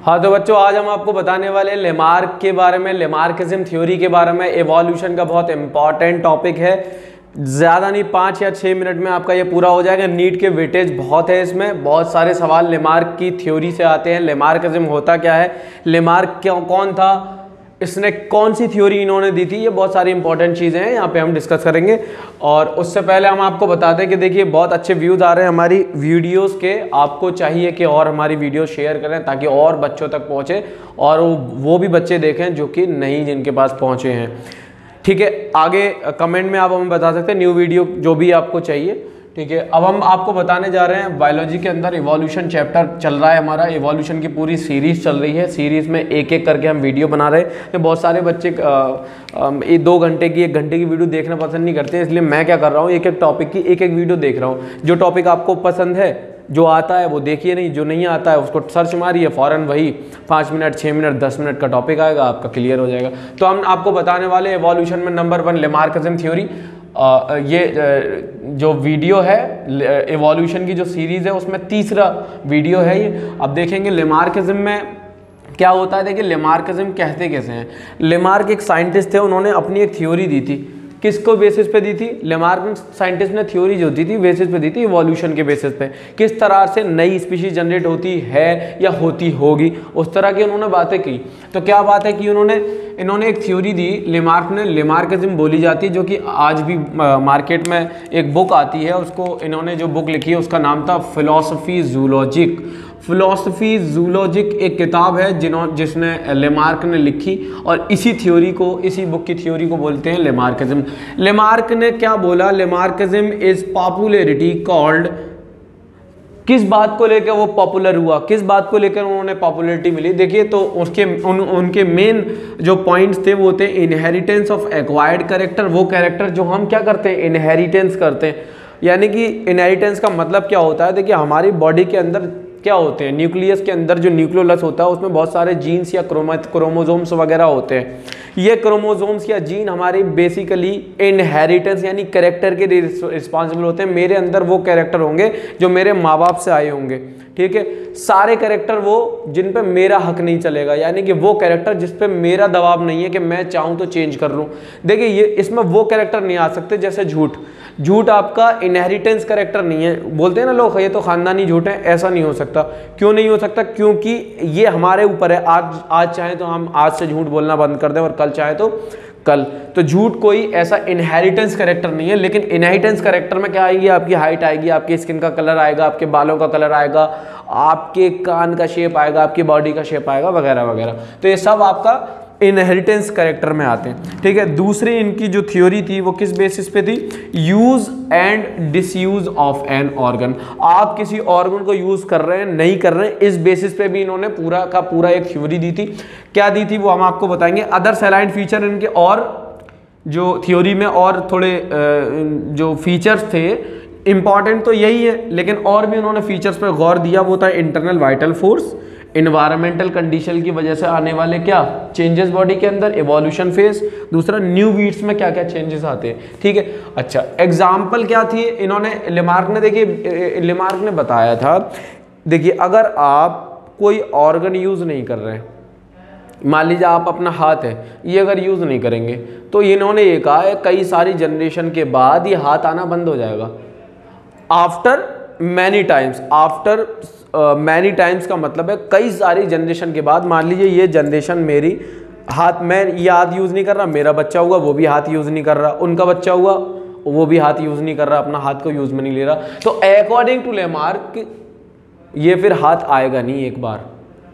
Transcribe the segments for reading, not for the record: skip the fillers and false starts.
हाँ तो बच्चों, आज हम आपको बताने वाले लेमार्क के बारे में, लेमार्किज्म थ्योरी के बारे में। एवोल्यूशन का बहुत इंपॉर्टेंट टॉपिक है, ज़्यादा नहीं 5 या 6 मिनट में आपका ये पूरा हो जाएगा। नीट के वेटेज बहुत है इसमें, बहुत सारे सवाल लेमार्क की थ्योरी से आते हैं। लेमार्किज्म होता क्या है, लेमार्क कौन था, इसने कौन सी थ्योरी इन्होंने दी थी, ये बहुत सारी इंपॉर्टेंट चीज़ें हैं, यहाँ पे हम डिस्कस करेंगे। और उससे पहले हम आपको बताते हैं कि देखिए बहुत अच्छे व्यूज़ आ रहे हैं हमारी वीडियोस के। आपको चाहिए कि और हमारी वीडियो शेयर करें ताकि और बच्चों तक पहुँचे और वो भी बच्चे देखें जो कि नहीं, जिनके पास पहुँचे हैं। ठीक है, आगे कमेंट में आप हमें बता सकते हैं न्यू वीडियो जो भी आपको चाहिए। ठीक है, अब हम आपको बताने जा रहे हैं बायोलॉजी के अंदर इवोल्यूशन चैप्टर चल रहा है हमारा। इवोल्यूशन की पूरी सीरीज चल रही है, सीरीज में एक एक करके हम वीडियो बना रहे हैं। बहुत सारे बच्चे 2 घंटे की 1 घंटे की वीडियो देखना पसंद नहीं करते, इसलिए मैं क्या कर रहा हूँ, एक एक टॉपिक की एक एक वीडियो देख रहा हूँ। जो टॉपिक आपको पसंद है, जो आता है वो देखिए, नहीं जो नहीं आता है उसको सर्च मारिए, फ़ौरन वही 5 मिनट 6 मिनट 10 मिनट का टॉपिक आएगा, आपका क्लियर हो जाएगा। तो हम आपको बताने वाले इवोल्यूशन में नंबर 1 लेमार्किज्म थ्योरी। ये जो वीडियो है इवोल्यूशन की जो सीरीज़ है उसमें तीसरा वीडियो है ये। अब देखेंगे लेमार्किज्म में क्या होता है। देखिए लेमार्किज्म कहते कैसे हैं। लेमार्क एक साइंटिस्ट थे, उन्होंने अपनी एक थ्योरी दी थी। किसको बेसिस पे दी थी? लेमार्क साइंटिस्ट ने थ्योरी जो दी थी बेसिस पे दी थी, इवोल्यूशन के बेसिस पे। किस तरह से नई स्पीशीज जनरेट होती है या होती होगी, उस तरह की उन्होंने बातें की। तो क्या बातें की इन्होंने एक थ्योरी दी लेमार्क ने, लेमार्किज्म बोली जाती है, जो कि आज भी मार्केट में एक बुक आती है, उसको इन्होंने जो बुक लिखी है उसका नाम था फिलॉसफी जूलॉजिक। फिलॉसफी जूलॉजिक एक किताब है जिसने लेमार्क ने लिखी, और इसी थ्योरी को, इसी बुक की थ्योरी को बोलते हैं लेमार्किज्म। लेमार्क ने क्या बोला, लेमार्किज्म इज पॉपुलैरिटी कॉल्ड, किस बात को लेकर वो पॉपुलर हुआ, किस बात को लेकर उन्होंने पॉपुलैरिटी मिली। देखिए तो उनके मेन जो पॉइंट्स थे वो थे इनहेरिटेंस ऑफ एक्वायर्ड कैरेक्टर, वो कैरेक्टर जो हम क्या करते हैं, इनहेरिटेंस करते हैं। यानी कि इनहेरिटेंस का मतलब क्या होता है, देखिए हमारी बॉडी के अंदर क्या होते हैं, न्यूक्लियस के अंदर जो न्यूक्लियोलस होता है उसमें बहुत सारे जीन्स या क्रोमोसोम्स वगैरह होते हैं। ये क्रोमोसोम्स या जीन हमारे बेसिकली इनहेरिटेंस यानी कैरेक्टर के लिए रिस्पॉन्सिबल होते हैं। मेरे अंदर वो कैरेक्टर होंगे जो मेरे माँ बाप से आए होंगे। ठीक है, सारे कैरेक्टर वो जिन पे मेरा हक नहीं चलेगा, यानी कि वो कैरेक्टर जिस पे मेरा दबाव नहीं है कि मैं चाहूँ तो चेंज कर लूँ। देखिए ये इसमें वो कैरेक्टर नहीं आ सकते, जैसे झूठ आपका इनहेरिटेंस कैरेक्टर नहीं है। बोलते हैं ना लोग ये तो खानदानी झूठ है, ऐसा नहीं हो सकता। क्यों नहीं हो सकता? क्योंकि ये हमारे ऊपर है। आज चाहे तो हम आज से झूठ बोलना बंद कर दें और कल चाहे तो कल। तो झूठ कोई ऐसा इनहेरिटेंस कैरेक्टर नहीं है। लेकिन इनहेरिटेंस कैरेक्टर में क्या आएगी, आपकी हाइट आएगी, आपकी स्किन का कलर आएगा, आपके बालों का कलर आएगा, आपके कान का शेप आएगा, आपकी बॉडी का शेप आएगा, वगैरह वगैरह। तो ये सब आपका इनहेरिटेंस कैरेक्टर में आते हैं। ठीक है, दूसरी इनकी जो थ्योरी थी वो किस बेसिस पे थी, use and disuse of an organ. आप किसी ऑर्गन को यूज कर रहे हैं नहीं कर रहे हैं, इस बेसिस पे भी इन्होंने पूरा का पूरा एक थ्योरी दी थी। क्या दी थी वो हम आपको बताएंगे। अदर सैलाइन फीचर इनके और जो थ्योरी में और थोड़े जो फीचर्स थे, इंपॉर्टेंट तो यही है लेकिन और भी उन्होंने फीचर्स पर गौर दिया। वो था internal vital force, environmental condition की वजह से आने वाले क्या चेंजेस बॉडी के अंदर, इवोल्यूशन फेज। दूसरा न्यू वीड्स में क्या क्या चेंजेस आते हैं। ठीक है, अच्छा एग्जाम्पल क्या थी इन्होंने, लेमार्क ने बताया था। देखिए अगर आप कोई ऑर्गन यूज नहीं कर रहे हैं, मान लीजिए आप अपना हाथ है ये अगर यूज नहीं करेंगे, तो इन्होंने ये कहा है कई सारी जनरेशन के बाद ये हाथ आना बंद हो जाएगा। आफ्टर मैनी टाइम्स का मतलब है कई सारी जनरेशन के बाद। मान लीजिए ये जनरेशन मेरी हाथ, मैं ये हाथ यूज़ नहीं कर रहा, मेरा बच्चा हुआ वो भी हाथ यूज़ नहीं कर रहा, उनका बच्चा हुआ वो भी हाथ यूज़ नहीं कर रहा, अपना हाथ को यूज़ में नहीं ले रहा। तो अकॉर्डिंग टू लेमार्क ये फिर हाथ आएगा नहीं, एक बार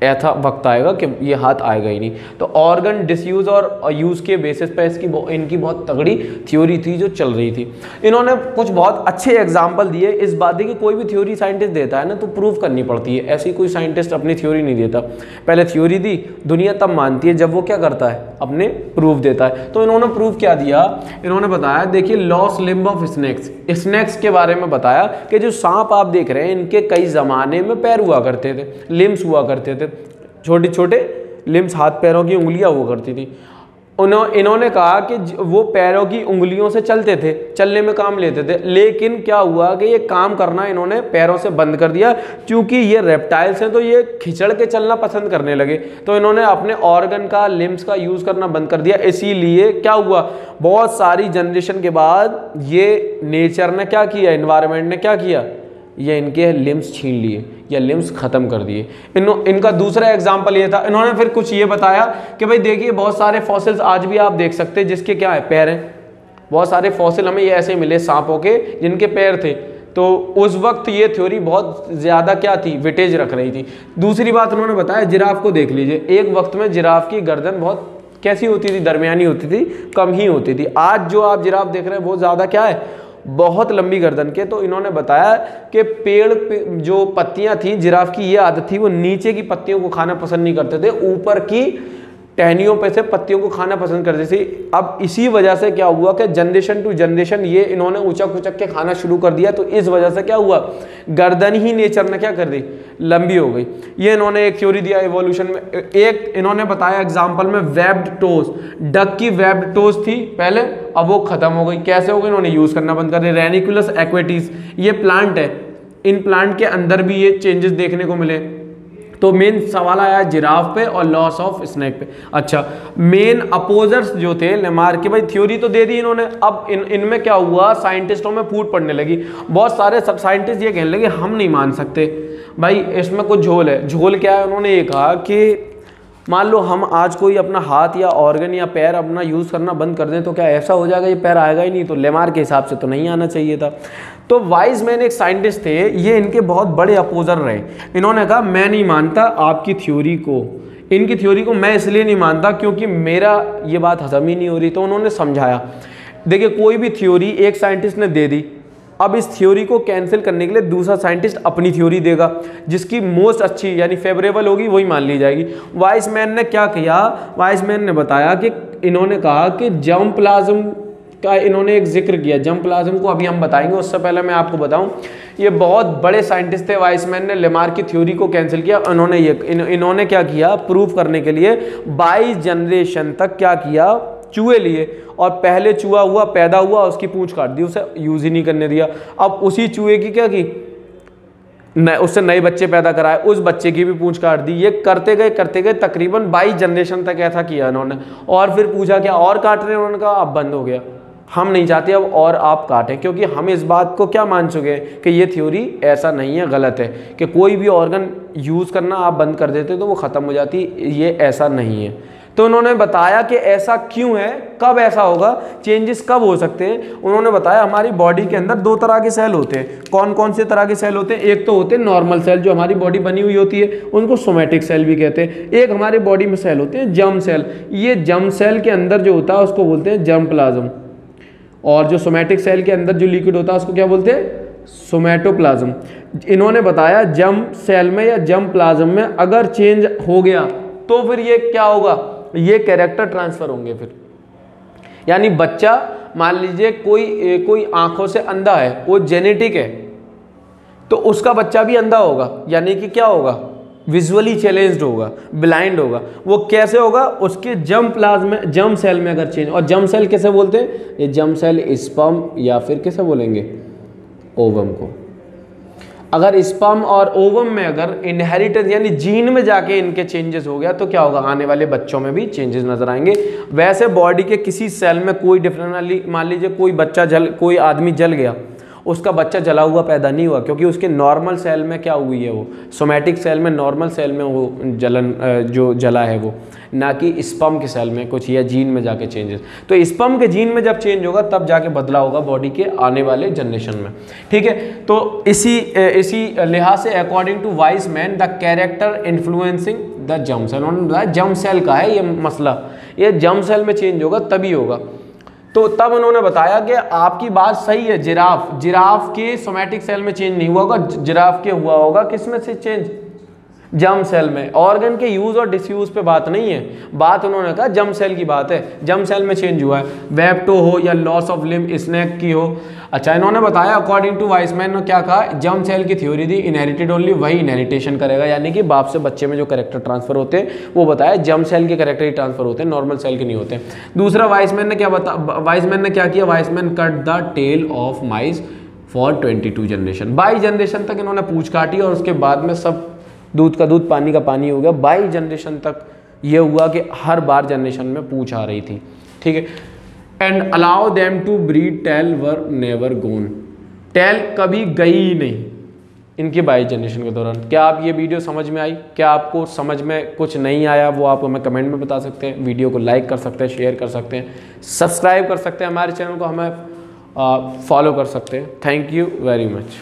ऐसा वक्त आएगा कि ये हाथ आएगा ही नहीं। तो ऑर्गन डिसयूज और यूज़ के बेसिस पे इनकी बहुत तगड़ी थ्योरी थी जो चल रही थी। इन्होंने कुछ बहुत अच्छे एग्जाम्पल दिए इस बात की कोई भी थ्योरी साइंटिस्ट देता है ना तो प्रूव करनी पड़ती है। ऐसी कोई साइंटिस्ट अपनी थ्योरी नहीं देता, पहले थ्योरी दी, दुनिया तब मानती है जब वो क्या करता है, अपने प्रूफ देता है। तो इन्होंने प्रूफ क्या दिया, इन्होंने बताया, देखिए लॉस्ट लिम्ब ऑफ स्नेक्स के बारे में बताया कि जो सांप आप देख रहे हैं इनके कई ज़माने में पैर हुआ करते थे, लिम्स हुआ करते थे, छोटे छोटे लिम्स, हाथ पैरों की उंगलियां हुआ करती थी। इन्होंने कहा कि वो पैरों की उंगलियों से चलते थे, चलने में काम लेते थे, लेकिन क्या हुआ कि ये काम करना इन्होंने पैरों से बंद कर दिया, क्योंकि ये रेप्टाइल्स हैं तो ये खिंचड़ के चलना पसंद करने लगे, तो इन्होंने अपने ऑर्गन का, लिम्स का यूज करना बंद कर दिया। इसीलिए क्या हुआ, बहुत सारी जनरेशन के बाद ये नेचर ने क्या किया, एनवायरमेंट ने क्या किया, ये इनके लिम्स छीन लिए या लिम्स खत्म कर दिए। इनका दूसरा एग्जाम्पल ये था, इन्होंने फिर कुछ ये बताया कि भाई देखिए बहुत सारे फॉसिल्स आज भी आप देख सकते हैं जिसके क्या है, पैर हैं। बहुत सारे फॉसिल हमें ये ऐसे मिले सांपों के जिनके पैर थे, तो उस वक्त ये थ्योरी बहुत ज़्यादा क्या थी, वेटेज रख रही थी। दूसरी बात उन्होंने बताया, जिराफ को देख लीजिए, एक वक्त में जिराफ की गर्दन बहुत कैसी होती थी, दरमियानी होती थी, कम ही होती थी। आज जो आप जिराफ देख रहे हैं बहुत ज़्यादा क्या है, बहुत लंबी गर्दन के। तो इन्होंने बताया कि पेड़ पे जो पत्तियां थी, जिराफ की ये आदत थी, वो नीचे की पत्तियों को खाना पसंद नहीं करते थे, ऊपर की टहनियों पे से पत्तियों को खाना पसंद करते थे। अब इसी वजह से क्या हुआ कि जनरेशन टू जनरेशन ये इन्होंने उचक उचक के खाना शुरू कर दिया, तो इस वजह से क्या हुआ, गर्दन ही नेचर ने क्या कर दी, लंबी हो गई। ये इन्होंने एक थ्योरी दिया इवोल्यूशन में। एक इन्होंने बताया एग्जाम्पल में वेब्ड टोज, डक की वेब्ड टोज थी पहले, अब वो खत्म हो गई। कैसे हो गई, इन्होंने यूज करना बंद कर दिया। रेनिकुलस एक्वेटिस, ये प्लांट है, इन प्लांट के अंदर भी ये चेंजेस देखने को मिले। तो मेन सवाल आया जिराफ पे और लॉस ऑफ स्नेक पे। अच्छा, मेन अपोजर्स जो थे लेमार के, भाई थ्योरी तो दे दी इन्होंने, अब इनमें क्या हुआ, साइंटिस्टों में फूट पड़ने लगी। बहुत सारे सब साइंटिस्ट ये कहने लगे हम नहीं मान सकते भाई, इसमें कुछ झोल है। झोल क्या है, उन्होंने ये कहा कि मान लो हम आज कोई अपना हाथ या ऑर्गन या पैर अपना यूज़ करना बंद कर दें तो क्या ऐसा हो जाएगा ये पैर आएगा ही नहीं, तो लेमार के हिसाब से तो नहीं आना चाहिए था। तो वाइज मैन एक साइंटिस्ट थे, ये इनके बहुत बड़े अपोजर रहे। इन्होंने कहा मैं नहीं मानता आपकी थ्योरी को, इनकी थ्योरी को मैं इसलिए नहीं मानता क्योंकि मेरा ये बात हजम ही नहीं हो रही। तो उन्होंने समझाया, देखिए कोई भी थ्योरी एक साइंटिस्ट ने दे दी, अब इस थ्योरी को कैंसिल करने के लिए दूसरा साइंटिस्ट अपनी थ्योरी देगा, जिसकी मोस्ट अच्छी यानी फेवरेबल होगी वही मान ली जाएगी। वाइस मैन ने क्या किया, वाइस मैन ने बताया कि इन्होंने कहा कि जर्म प्लाज्म का इन्होंने एक जिक्र किया। जर्म प्लाज्म को अभी हम बताएंगे, उससे पहले मैं आपको बताऊं, ये बहुत बड़े साइंटिस्ट थे। वाइस मैन ने लेमार की थ्योरी को कैंसिल किया। इन्होंने क्या किया, प्रूव करने के लिए 22 जनरेशन तक क्या किया, चूहे लिए, और पहले चूहा हुआ पैदा हुआ उसकी पूंछ काट दी, उसे यूज ही नहीं करने दिया। अब उसी चूहे की क्या की, उससे नए बच्चे पैदा कराए, उस बच्चे की भी पूंछ काट दी। ये करते गए तकरीबन 22 जनरेशन तक ऐसा किया इन्होंने। और फिर पूछा क्या और काट रहे हैं, उन्होंने कहा अब बंद हो गया, हम नहीं चाहते अब और आप काटें, क्योंकि हम इस बात को क्या मान चुके हैं कि ये थ्योरी ऐसा नहीं है, गलत है, कि कोई भी ऑर्गन यूज़ करना आप बंद कर देते तो वो ख़त्म हो जाती, ये ऐसा नहीं है। तो उन्होंने बताया कि ऐसा क्यों है, कब ऐसा होगा, चेंजेस कब हो सकते हैं। उन्होंने बताया हमारी बॉडी के अंदर 2 तरह के सेल होते हैं। कौन कौन से तरह के सेल होते हैं, एक तो होते हैं नॉर्मल सेल जो हमारी बॉडी बनी हुई होती है, उनको सोमैटिक सेल भी कहते हैं। एक हमारे बॉडी में सेल होते हैं जर्म सेल, ये जर्म सेल के अंदर जो होता है उसको बोलते हैं जर्म प्लाज्म, और जो सोमैटिक सेल के अंदर जो लिक्विड होता है उसको क्या बोलते हैं, सोमैटोप्लाज्म। इन्होंने बताया जर्म सेल में या जर्म प्लाज्म में अगर चेंज हो गया तो फिर ये क्या होगा, ये कैरेक्टर ट्रांसफर होंगे फिर। यानी बच्चा मान लीजिए कोई आंखों से अंधा है, वो जेनेटिक है, तो उसका बच्चा भी अंधा होगा, यानी कि क्या होगा, विजुअली चैलेंज्ड होगा, ब्लाइंड होगा। वो कैसे होगा, उसके जर्म सेल में अगर चेंज, और जर्म सेल कैसे बोलते हैं, ये जर्म सेल स्पर्म या फिर कैसे बोलेंगे, ओवम को। अगर स्पर्म और ओवम में अगर इनहेरिटेंस यानी जीन में जाके इनके चेंजेस हो गया तो क्या होगा, आने वाले बच्चों में भी चेंजेस नजर आएंगे। वैसे बॉडी के किसी सेल में कोई डिफरेंट, मान लीजिए कोई आदमी जल गया, उसका बच्चा जला हुआ पैदा नहीं हुआ, क्योंकि उसके नॉर्मल सेल में क्या हुई है, वो सोमैटिक सेल में, नॉर्मल सेल में वो जो जला है वो, ना कि स्पर्म के सेल में कुछ या जीन में जाके चेंजेस। तो स्पर्म के जीन में जब चेंज होगा तब जाके बदला होगा बॉडी के आने वाले जनरेशन में। ठीक है, तो इसी लिहाज से according to Weismann the character influencing the germ cell, उन्होंने बताया जर्म सेल का है ये मसला, ये जर्म सेल में चेंज होगा तभी होगा। तो तब उन्होंने बताया कि आपकी बात सही है, जिराफ के सोमैटिक सेल में चेंज नहीं हुआ होगा, जिराफ के हुआ होगा किस में से चेंज, जर्म सेल में। ऑर्गन के यूज और डिसयूज पे बात नहीं है, बात उन्होंने कहा जर्म सेल की बात है, जर्म सेल में चेंज हुआ है, वेप्टो हो या लॉस ऑफ लिम्ब स्नेक की हो। अच्छा, इन्होंने बताया अकॉर्डिंग टू वाइसमैन ने क्या कहा, जर्म सेल की थ्योरी दी, इनहेरिटेड ओनली, वही इनहेरिटेशन करेगा, यानी कि बाप से बच्चे में जो कैरेक्टर ट्रांसफर होते हैं वो बताया जर्म सेल के कैरेक्टर ही ट्रांसफर होते हैं, नॉर्मल सेल के नहीं होते। दूसरा वाइसमैन ने क्या किया, Weismann cut the tail of mice for 22 generation, 22 generation तक इन्होंने पूछ काटी और उसके बाद में सब दूध का दूध पानी का पानी हो गया। 22 जनरेशन तक ये हुआ कि हर बार जनरेशन में पूछ आ रही थी, ठीक है। And allow them to breed, tail were never gone, tail कभी गई ही नहीं इनके 22 जनरेशन के दौरान। क्या आप ये वीडियो समझ में आई? क्या आपको समझ में कुछ नहीं आया वो आप हमें कमेंट में बता सकते हैं, वीडियो को लाइक कर सकते हैं, शेयर कर सकते हैं, सब्सक्राइब कर सकते हैं, हमारे चैनल को हमें फॉलो कर सकते हैं। Thank you very much.